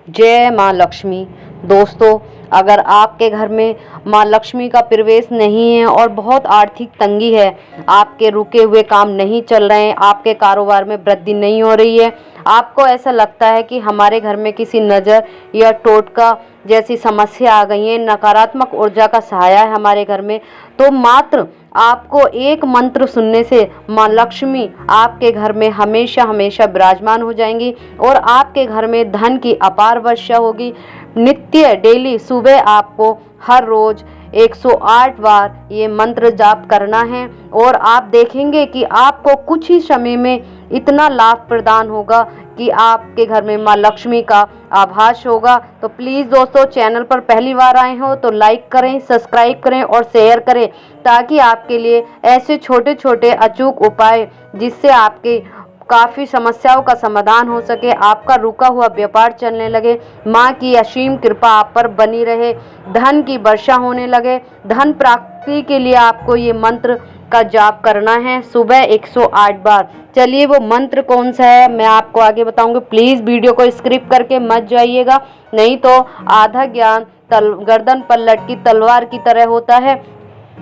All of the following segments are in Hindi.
जय माँ लक्ष्मी। दोस्तों, अगर आपके घर में माँ लक्ष्मी का प्रवेश नहीं है और बहुत आर्थिक तंगी है, आपके रुके हुए काम नहीं चल रहे हैं, आपके कारोबार में वृद्धि नहीं हो रही है, आपको ऐसा लगता है कि हमारे घर में किसी नज़र या टोटका जैसी समस्या आ गई है, नकारात्मक ऊर्जा का सहाया है हमारे घर में, तो मात्र आपको एक मंत्र सुनने से माँ लक्ष्मी आपके घर में हमेशा हमेशा विराजमान हो जाएंगी और आपके घर में धन की अपार वर्षा होगी। नित्य डेली सुबह आपको हर रोज 108 बार ये मंत्र जाप करना है और आप देखेंगे कि आपको कुछ ही समय में इतना लाभ प्रदान होगा कि आपके घर में माँ लक्ष्मी का आभास होगा। तो प्लीज़ दोस्तों, चैनल पर पहली बार आए हो तो लाइक करें, सब्सक्राइब करें और शेयर करें, ताकि आपके लिए ऐसे छोटे छोटे अचूक उपाय जिससे आपके काफ़ी समस्याओं का समाधान हो सके, आपका रुका हुआ व्यापार चलने लगे, माँ की असीम कृपा आप पर बनी रहे, धन की वर्षा होने लगे। धन प्राप्ति के लिए आपको ये मंत्र का जाप करना है सुबह 108 बार। चलिए वो मंत्र कौन सा है मैं आपको आगे बताऊंगी। प्लीज़ वीडियो को स्किप करके मत जाइएगा, नहीं तो आधा ज्ञान गर्दन पर लटकी तलवार की तरह होता है।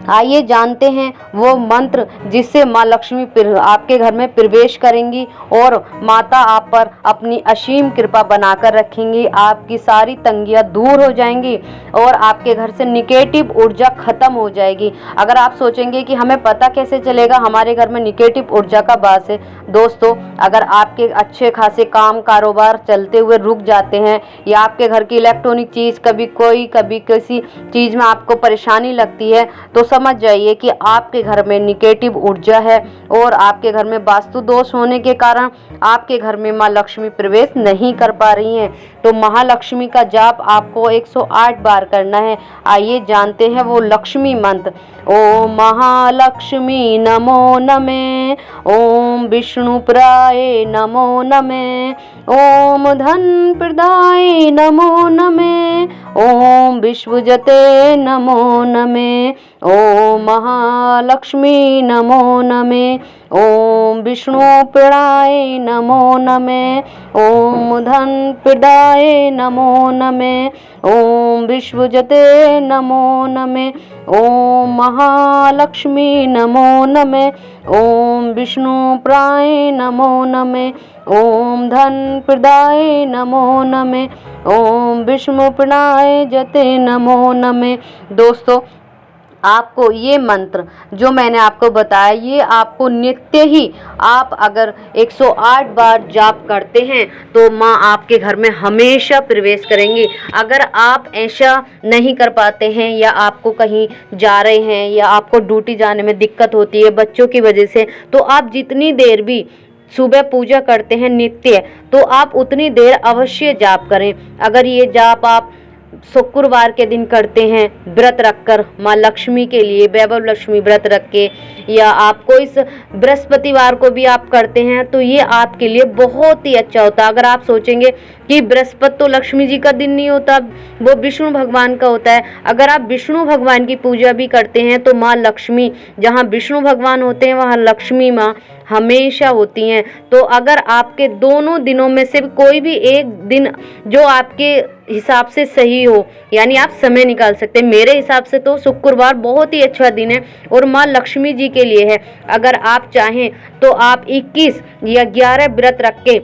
आइए जानते हैं वो मंत्र जिससे माँ लक्ष्मी आपके घर में प्रवेश करेंगी और माता आप पर अपनी असीम कृपा बनाकर रखेंगी। आपकी सारी तंगियाँ दूर हो जाएंगी और आपके घर से निगेटिव ऊर्जा खत्म हो जाएगी। अगर आप सोचेंगे कि हमें पता कैसे चलेगा हमारे घर में निगेटिव ऊर्जा का वास है, दोस्तों, अगर आपके अच्छे खासे काम कारोबार चलते हुए रुक जाते हैं या आपके घर की इलेक्ट्रॉनिक चीज़ कभी किसी चीज़ में आपको परेशानी लगती है, तो समझ जाइए कि आपके घर में निगेटिव ऊर्जा है और आपके घर में वास्तु दोष होने के कारण आपके घर में माँ लक्ष्मी प्रवेश नहीं कर पा रही हैं। तो महालक्ष्मी का जाप आपको 108 बार करना है। आइए जानते हैं वो लक्ष्मी मंत्र। ओम महालक्ष्मी नमो नमे, ओम विष्णुप्राय नमो नमे, ओम धन प्रदाय नमो नमे, ओम विश्वजते नमो नमे, ओम महालक्ष्मी नमो नमे, ओम विष्णु प्रदाय नमो नमे, ओम धन प्रदाय नमो नमे, ओम विश्वजते नमो नमे, ओम महालक्ष्मी नमो नमे, ओम विष्णु प्राय नमो नमे, ओम धन प्रदाय नमो नमे, ओम विष्णु प्रणाय जते नमो नमे। दोस्तों, आपको ये मंत्र जो मैंने आपको बताया, ये आपको नित्य ही आप अगर 108 बार जाप करते हैं तो माँ आपके घर में हमेशा प्रवेश करेंगी। अगर आप ऐसा नहीं कर पाते हैं या आपको कहीं जा रहे हैं या आपको ड्यूटी जाने में दिक्कत होती है बच्चों की वजह से, तो आप जितनी देर भी सुबह पूजा करते हैं नित्य, तो आप उतनी देर अवश्य जाप करें। अगर ये जाप आप शुक्रवार के दिन करते हैं व्रत रखकर माँ लक्ष्मी के लिए, वैभव लक्ष्मी व्रत रख के, या आपको इस बृहस्पतिवार को भी आप करते हैं, तो ये आपके लिए बहुत ही अच्छा होता है। अगर आप सोचेंगे कि बृहस्पति तो लक्ष्मी जी का दिन नहीं होता, वो विष्णु भगवान का होता है, अगर आप विष्णु भगवान की पूजा भी करते हैं तो माँ लक्ष्मी, जहाँ विष्णु भगवान होते हैं वहाँ लक्ष्मी माँ हमेशा होती हैं। तो अगर आपके दोनों दिनों में से कोई भी एक दिन जो आपके हिसाब से सही हो, यानी आप समय निकाल सकते हैं। मेरे हिसाब से तो शुक्रवार बहुत ही अच्छा दिन है और माँ लक्ष्मी जी के लिए है। अगर आप चाहें तो आप 21 या 11 व्रत रख के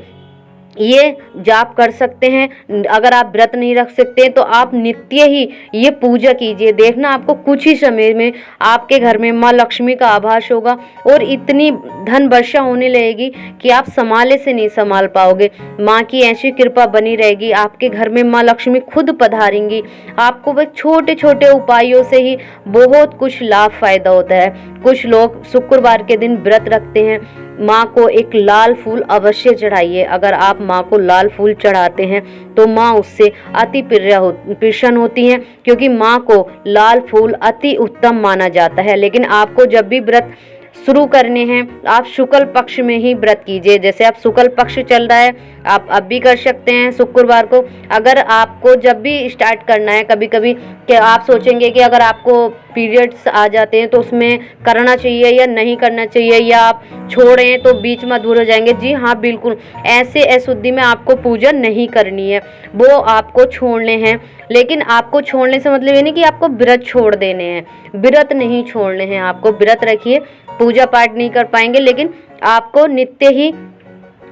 ये जाप कर सकते हैं। अगर आप व्रत नहीं रख सकते तो आप नित्य ही ये पूजा कीजिए, देखना आपको कुछ ही समय में आपके घर में माँ लक्ष्मी का आभास होगा और इतनी धन वर्षा होने लगेगी कि आप संभाले से नहीं संभाल पाओगे। माँ की ऐसी कृपा बनी रहेगी, आपके घर में माँ लक्ष्मी खुद पधारेंगी। आपको बस छोटे छोटे उपायों से ही बहुत कुछ लाभ फायदा होता है। कुछ लोग शुक्रवार के दिन व्रत रखते हैं, माँ को एक लाल फूल अवश्य चढ़ाइए। अगर आप माँ को लाल फूल चढ़ाते हैं तो माँ उससे अति प्रसन्न होती हैं, क्योंकि माँ को लाल फूल अति उत्तम माना जाता है। लेकिन आपको जब भी व्रत शुरू करने हैं, आप शुक्ल पक्ष में ही व्रत कीजिए। जैसे आप शुक्ल पक्ष चल रहा है, आप अब भी कर सकते हैं शुक्रवार को। अगर आपको जब भी स्टार्ट करना है, कभी कभी क्या आप सोचेंगे कि अगर आपको पीरियड्स आ जाते हैं तो उसमें करना चाहिए या नहीं करना चाहिए, या आप छोड़ें तो बीच में अधूरे हो जाएंगे। जी हाँ, बिल्कुल ऐसे अशुद्धि में आपको पूजा नहीं करनी है, वो आपको छोड़ने हैं। लेकिन आपको छोड़ने से मतलब ये नहीं कि आपको व्रत छोड़ देने हैं, व्रत नहीं छोड़ने हैं। आपको व्रत रखिए, पूजा पाठ नहीं कर पाएंगे, लेकिन आपको नित्य ही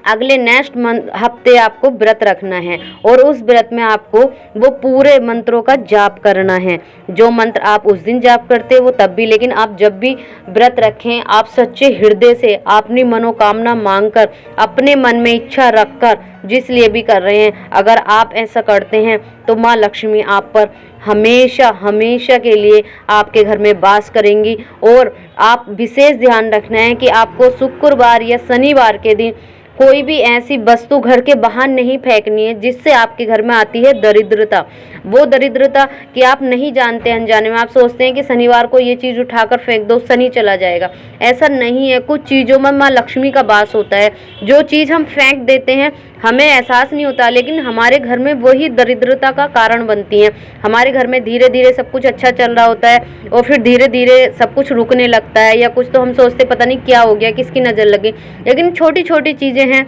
अगले नेक्स्ट हफ्ते आपको व्रत रखना है, और उस व्रत में आपको वो पूरे मंत्रों का जाप करना है। जो मंत्र आप उस दिन जाप करते हैं वो तब भी, लेकिन आप जब भी व्रत रखें, आप सच्चे हृदय से अपनी मनोकामना मांगकर, अपने मन में इच्छा रखकर, जिस लिए भी कर रहे हैं, अगर आप ऐसा करते हैं तो माँ लक्ष्मी आप पर हमेशा हमेशा के लिए आपके घर में वास करेंगी। और आप विशेष ध्यान रखना है कि आपको शुक्रवार या शनिवार के दिन कोई भी ऐसी वस्तु घर के बाहर नहीं फेंकनी है जिससे आपके घर में आती है दरिद्रता। वो दरिद्रता कि आप नहीं जानते, अनजाने में आप सोचते हैं कि शनिवार को ये चीज़ उठाकर फेंक दो, शनि चला जाएगा। ऐसा नहीं है, कुछ चीज़ों में माँ लक्ष्मी का वास होता है। जो चीज़ हम फेंक देते हैं हमें एहसास नहीं होता, लेकिन हमारे घर में वही दरिद्रता का कारण बनती हैं। हमारे घर में धीरे धीरे सब कुछ अच्छा चल रहा होता है और फिर धीरे धीरे सब कुछ रुकने लगता है, या कुछ तो हम सोचते पता नहीं क्या हो गया, किसकी नज़र लगी। लेकिन छोटी छोटी चीज़ें हैं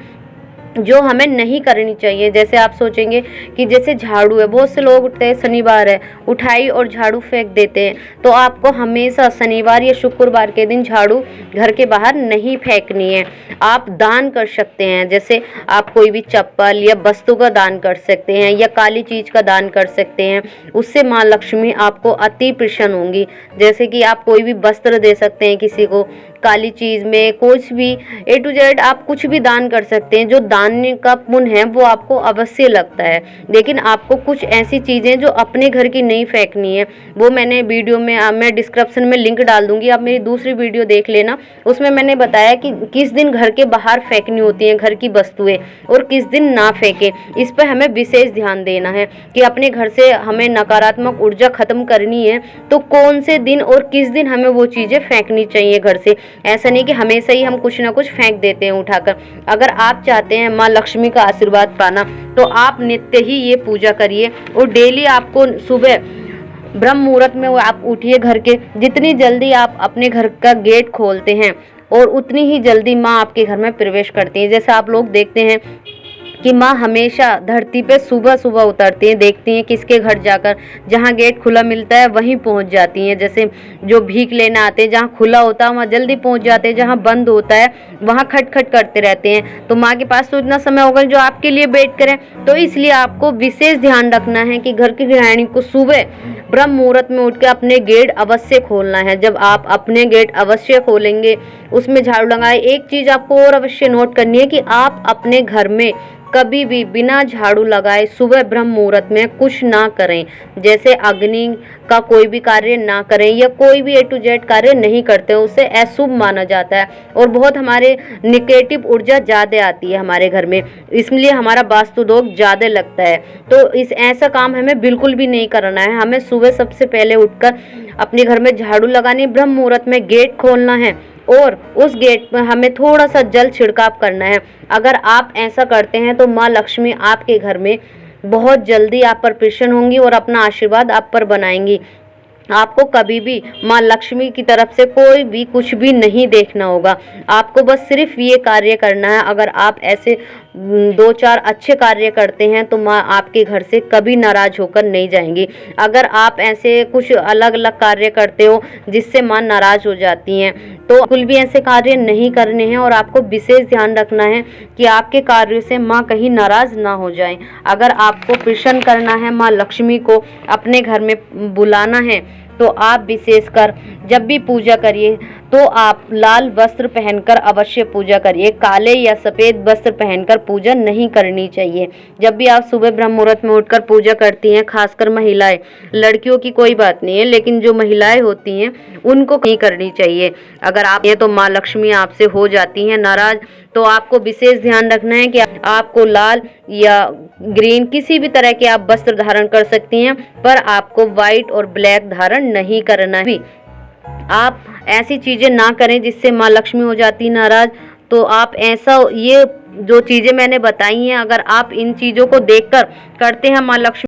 जो हमें नहीं करनी चाहिए। जैसे आप सोचेंगे कि जैसे झाड़ू है, बहुत से लोग उठते हैं, शनिवार है, उठाई और झाड़ू फेंक देते हैं। तो आपको हमेशा शनिवार या शुक्रवार के दिन झाड़ू घर के बाहर नहीं फेंकनी है। आप दान कर सकते हैं, जैसे आप कोई भी चप्पल या वस्तु का दान कर सकते हैं, या काली चीज़ का दान कर सकते हैं। उससे माँ लक्ष्मी आपको अति प्रसन्न होंगी। जैसे कि आप कोई भी वस्त्र दे सकते हैं किसी को, काली चीज़ में कुछ भी A to Z आप कुछ भी दान कर सकते हैं। जो दान का पुण्य है वो आपको अवश्य लगता है, लेकिन आपको कुछ ऐसी चीज़ें जो अपने घर की नहीं फेंकनी है, वो मैंने वीडियो में मैं डिस्क्रिप्शन में लिंक डाल दूंगी, आप मेरी दूसरी वीडियो देख लेना। उसमें मैंने बताया कि किस दिन घर के बाहर फेंकनी होती हैं घर की वस्तुएं और किस दिन ना फेंकें। इस पर हमें विशेष ध्यान देना है कि अपने घर से हमें नकारात्मक ऊर्जा खत्म करनी है तो कौन से दिन और किस दिन हमें वो चीज़ें फेंकनी चाहिए घर से। ऐसा नहीं कि हमेशा ही हम कुछ ना कुछ फेंक देते हैं उठाकर। अगर आप चाहते हैं माँ लक्ष्मी का आशीर्वाद पाना तो आप नित्य ही ये पूजा करिए, और डेली आपको सुबह ब्रह्म मुहूर्त में आप उठिए। घर के जितनी जल्दी आप अपने घर का गेट खोलते हैं और उतनी ही जल्दी माँ आपके घर में प्रवेश करती है। जैसे आप लोग देखते हैं कि माँ हमेशा धरती पे सुबह सुबह उतरती हैं, देखती हैं किसके घर जाकर, जहाँ गेट खुला मिलता है वहीं पहुँच जाती हैं। जैसे जो भीख लेना आते हैं, जहाँ खुला होता है वहाँ जल्दी पहुँच जाते हैं, जहाँ बंद होता है वहाँ खटखट करते रहते हैं। तो माँ के पास तो इतना समय होगा जो आपके लिए वेट करें। तो इसलिए आपको विशेष ध्यान रखना है कि घर की गृहिणी को सुबह ब्रह्म मुहूर्त में उठ के अपने गेट अवश्य खोलना है। जब आप अपने गेट अवश्य खोलेंगे, उसमें झाड़ू लगाए। एक चीज़ आपको और अवश्य नोट करनी है कि आप अपने घर में कभी भी बिना झाड़ू लगाए सुबह ब्रह्म मुहूर्त में कुछ ना करें। जैसे अग्नि का कोई भी कार्य ना करें, या कोई भी A to Z कार्य नहीं करते हैं, उससे अशुभ माना जाता है और बहुत हमारे निगेटिव ऊर्जा ज़्यादा आती है हमारे घर में, इसलिए हमारा वास्तु दोष ज़्यादा लगता है। तो इस ऐसा काम हमें बिल्कुल भी नहीं करना है। हमें सुबह सबसे पहले उठकर अपने घर में झाड़ू लगानी, ब्रह्म मुहूर्त में गेट खोलना है और उस गेट पर हमें थोड़ा सा जल छिड़काव करना है। अगर आप ऐसा करते हैं तो माँ लक्ष्मी आपके घर में बहुत जल्दी आप पर प्रसन्न होंगी और अपना आशीर्वाद आप पर बनाएंगी। आपको कभी भी माँ लक्ष्मी की तरफ से कोई भी कुछ भी नहीं देखना होगा, आपको बस सिर्फ ये कार्य करना है। अगर आप ऐसे 2-4 अच्छे कार्य करते हैं तो माँ आपके घर से कभी नाराज होकर नहीं जाएंगी। अगर आप ऐसे कुछ अलग अलग कार्य करते हो जिससे माँ नाराज हो जाती हैं तो बिल्कुल भी ऐसे कार्य नहीं करने हैं, और आपको विशेष ध्यान रखना है कि आपके कार्यों से माँ कहीं नाराज ना हो जाएं। अगर आपको प्रसन्न करना है, माँ लक्ष्मी को अपने घर में बुलाना है, तो आप विशेषकर जब भी पूजा करिए तो आप लाल वस्त्र पहनकर अवश्य पूजा करिए। काले या सफ़ेद वस्त्र पहनकर पूजा नहीं करनी चाहिए। जब भी आप सुबह ब्रह्म मुहूर्त में उठकर पूजा करती हैं, खासकर महिलाएं, लड़कियों की कोई बात नहीं है, लेकिन जो महिलाएं होती हैं उनको नहीं करनी चाहिए। अगर आप ये तो माँ लक्ष्मी आपसे हो जाती हैं नाराज, तो आपको विशेष ध्यान रखना है कि आपको लाल या ग्रीन किसी भी तरह के आप वस्त्र धारण कर सकती हैं, पर आपको व्हाइट और ब्लैक धारण नहीं करना है। आप ऐसी चीज़ें ना करें जिससे माँ लक्ष्मी हो जाती नाराज़। तो आप ऐसा ये जो चीज़ें मैंने बताई हैं, अगर आप इन चीज़ों को देखकर करते हैं, माँ लक्ष्मी